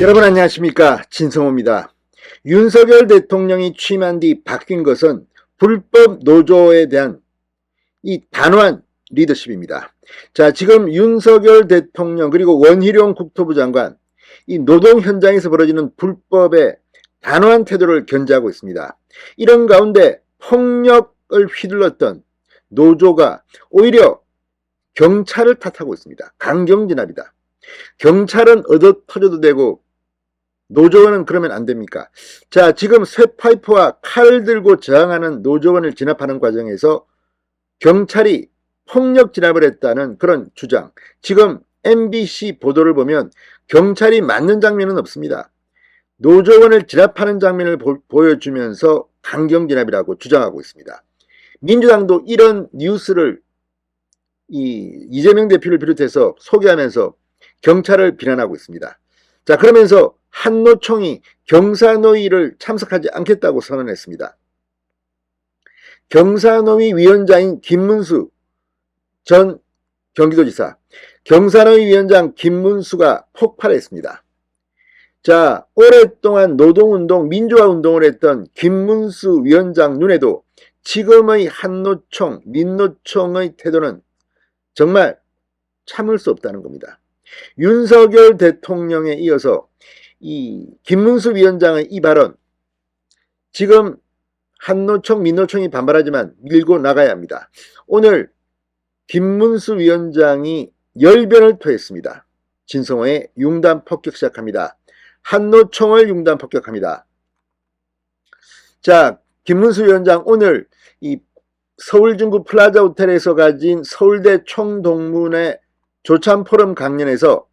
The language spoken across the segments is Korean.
여러분 안녕하십니까, 진성호입니다. 윤석열 대통령이 취임한 뒤 바뀐 것은 불법 노조에 대한 이 단호한 리더십입니다. 자, 지금 윤석열 대통령 그리고 원희룡 국토부 장관, 이 노동 현장에서 벌어지는 불법의 단호한 태도를 견제하고 있습니다. 이런 가운데 폭력을 휘둘렀던 노조가 오히려 경찰을 탓하고 있습니다. 강경진압이다. 경찰은 얻어 터져도 되고 노조원은 그러면 안 됩니까? 자, 지금 쇠파이프와 칼을 들고 저항하는 노조원을 진압하는 과정에서 경찰이 폭력 진압을 했다는 그런 주장. 지금 MBC 보도를 보면 경찰이 맞는 장면은 없습니다. 노조원을 진압하는 장면을 보여주면서 강경 진압이라고 주장하고 있습니다. 민주당도 이런 뉴스를 이재명 대표를 비롯해서 소개하면서 경찰을 비난하고 있습니다. 자, 그러면서 한노총이 경사노위를 참석하지 않겠다고 선언했습니다. 경사노위 위원장인 김문수 전 경기도지사, 경사노위 위원장 김문수가 폭발했습니다. 자, 오랫동안 노동운동, 민주화운동을 했던 김문수 위원장 눈에도 지금의 한노총, 민노총의 태도는 정말 참을 수 없다는 겁니다. 윤석열 대통령에 이어서 이 김문수 위원장의 이 발언, 지금 한노총, 민노총이 반발하지만 밀고 나가야 합니다. 오늘 김문수 위원장이 열변을 토했습니다. 진성호의 융단 폭격 시작합니다. 한노총을 융단 폭격합니다. 자, 김문수 위원장 오늘 이 서울 중구 플라자 호텔에서 가진 서울대 총동문회 조참 포럼 강연에서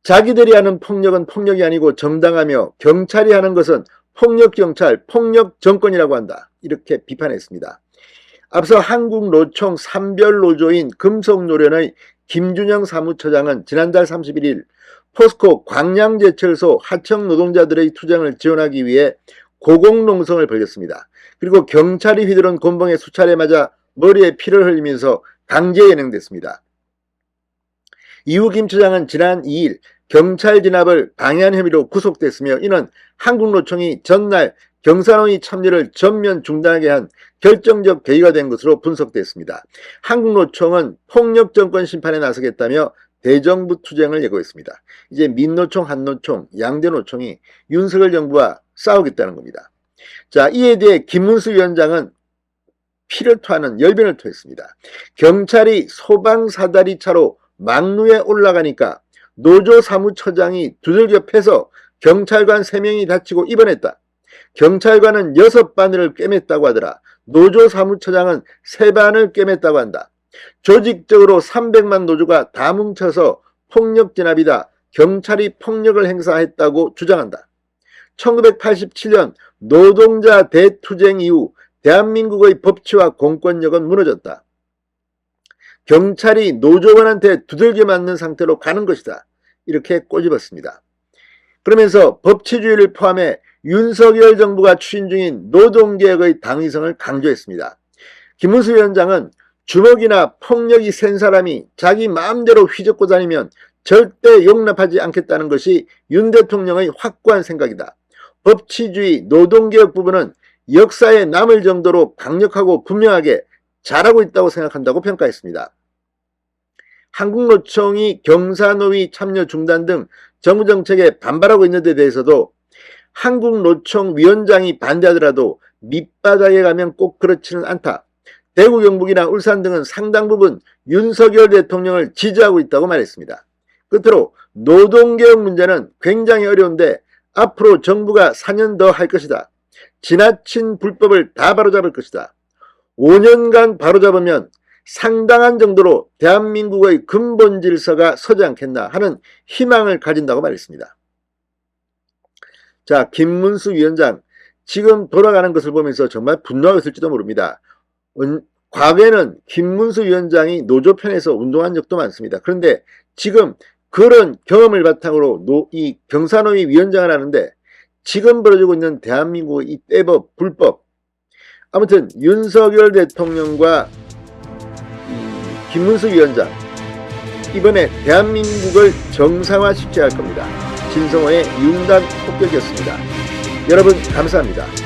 자기들이 하는 폭력은 폭력이 아니고 정당하며 경찰이 하는 것은 폭력경찰, 폭력정권이라고 한다. 이렇게 비판했습니다. 앞서 한국노총 산별노조인 금속노련의 김준영 사무처장은 지난달 31일 포스코 광양제철소 하청 노동자들의 투쟁을 지원하기 위해 고공농성을 벌였습니다. 그리고 경찰이 휘두른 곤봉에 수차례 맞아 머리에 피를 흘리면서 강제 연행됐습니다. 이후 김 처장은 지난 2일 경찰 진압을 방해한 혐의로 구속됐으며 이는 한국노총이 전날 경사노위 참여를 전면 중단하게 한 결정적 계기가 된 것으로 분석됐습니다. 한국노총은 폭력정권 심판에 나서겠다며 대정부 투쟁을 예고했습니다. 이제 민노총, 한노총, 양대 노총이 윤석열 정부와 싸우겠다는 겁니다. 자, 이에 대해 김문수 위원장은 피를 토하는 열변을 토했습니다. 경찰이 소방사다리차로 막루에 올라가니까 노조 사무처장이 두들겨 패서 경찰관 3명이 다치고 입원했다. 경찰관은 6바늘을 꿰맸다고 하더라. 노조 사무처장은 3바늘 꿰맸다고 한다. 조직적으로 300만 노조가 다 뭉쳐서 폭력 진압이다. 경찰이 폭력을 행사했다고 주장한다. 1987년 노동자 대투쟁 이후 대한민국의 법치와 공권력은 무너졌다. 경찰이 노조원한테 두들겨 맞는 상태로 가는 것이다. 이렇게 꼬집었습니다. 그러면서 법치주의를 포함해 윤석열 정부가 추진 중인 노동개혁의 당위성을 강조했습니다. 김문수 위원장은 주먹이나 폭력이 센 사람이 자기 마음대로 휘젓고 다니면 절대 용납하지 않겠다는 것이 윤 대통령의 확고한 생각이다. 법치주의, 노동개혁 부분은 역사에 남을 정도로 강력하고 분명하게 잘하고 있다고 생각한다고 평가했습니다. 한국노총이 경사노위 참여 중단 등 정부 정책에 반발하고 있는 데 대해서도 한국노총 위원장이 반대하더라도 밑바닥에 가면 꼭 그렇지는 않다. 대구, 경북이나 울산 등은 상당 부분 윤석열 대통령을 지지하고 있다고 말했습니다. 끝으로 노동개혁 문제는 굉장히 어려운데 앞으로 정부가 4년 더 할 것이다. 지나친 불법을 다 바로잡을 것이다. 5년간 바로잡으면 상당한 정도로 대한민국의 근본 질서가 서지 않겠나 하는 희망을 가진다고 말했습니다. 자, 김문수 위원장, 지금 돌아가는 것을 보면서 정말 분노하였을지도 모릅니다. 과거에는 김문수 위원장이 노조 편에서 운동한 적도 많습니다. 그런데 지금 그런 경험을 바탕으로 이 경사노위 위원장을 하는데 지금 벌어지고 있는 대한민국의 이 떼법, 불법, 아무튼 윤석열 대통령과 김문수 위원장, 이번에 대한민국을 정상화시켜야 할 겁니다. 진성호의 윤단 폭격이었습니다. 여러분 감사합니다.